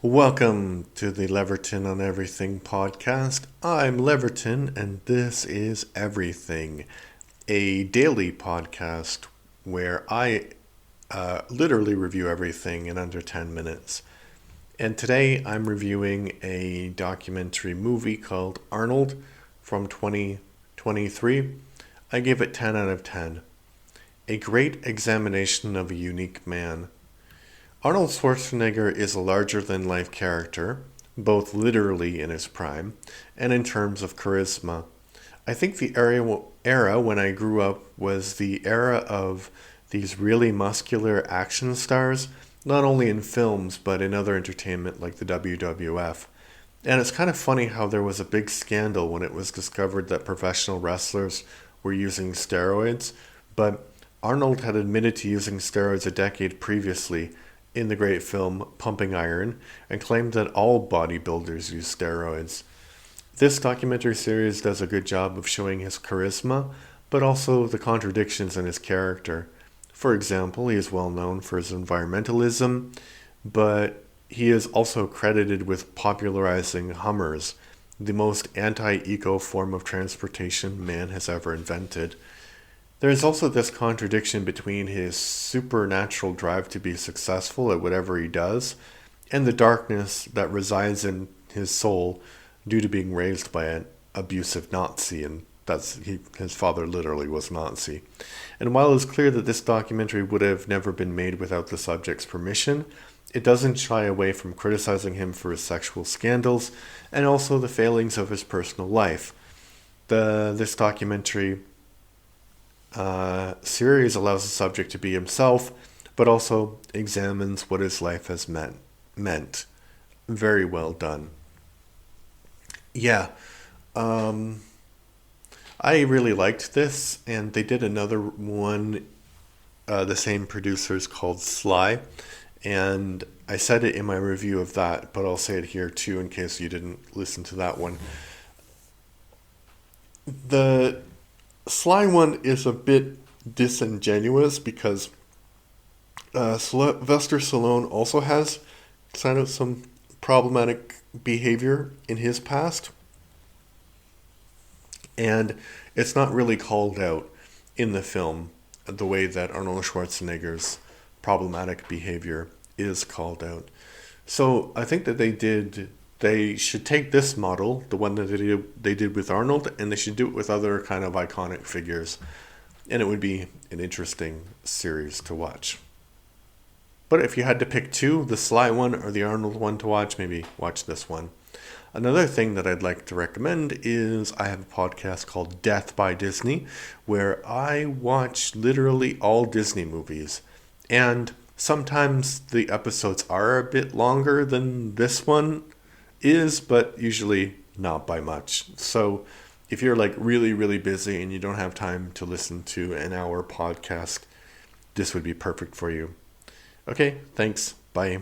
Welcome to the Leverton on Everything podcast. I'm Leverton, and this is Everything, a daily podcast where I literally review everything in under 10 minutes. And today I'm reviewing a documentary movie called Arnold from 2023. I give it 10 out of 10. A great examination of a unique man. Arnold Schwarzenegger is a larger-than-life character, both literally in his prime and in terms of charisma. I think the era when I grew up was the era of these really muscular action stars, not only in films but in other entertainment like the WWF. And it's kind of funny how there was a big scandal when it was discovered that professional wrestlers were using steroids, but Arnold had admitted to using steroids a decade previously in the great film Pumping Iron and claimed that all bodybuilders use steroids. This documentary series does a good job of showing his charisma, but also the contradictions in his character. For example, he is well known for his environmentalism, but he is also credited with popularizing Hummers, the most anti-eco form of transportation man has ever invented. There is also this contradiction between his supernatural drive to be successful at whatever he does and the darkness that resides in his soul due to being raised by an abusive Nazi, and his father literally was Nazi. And while it's clear that this documentary would have never been made without the subject's permission, it doesn't shy away from criticizing him for his sexual scandals and also the failings of his personal life. This documentary series allows the subject to be himself, but also examines what his life has meant. Very well done. Yeah, I really liked this, and they did another one, the same producers, called Sly, and I said it in my review of that, but I'll say it here too in case you didn't listen to that one. The Sly one is a bit disingenuous because Sylvester Stallone also has kind of some problematic behavior in his past, and it's not really called out in the film the way that Arnold Schwarzenegger's problematic behavior is called out. So I think that they should take this model, the one that they did with Arnold, and they should do it with other kind of iconic figures. And it would be an interesting series to watch. But if you had to pick two, the Sly one or the Arnold one to watch, maybe watch this one. Another thing that I'd like to recommend is I have a podcast called Death by Disney, where I watch literally all Disney movies. And sometimes the episodes are a bit longer than this one is, but usually not by much. So if you're like really, really busy and you don't have time to listen to an hour podcast, this would be perfect for you. Okay, thanks. Bye.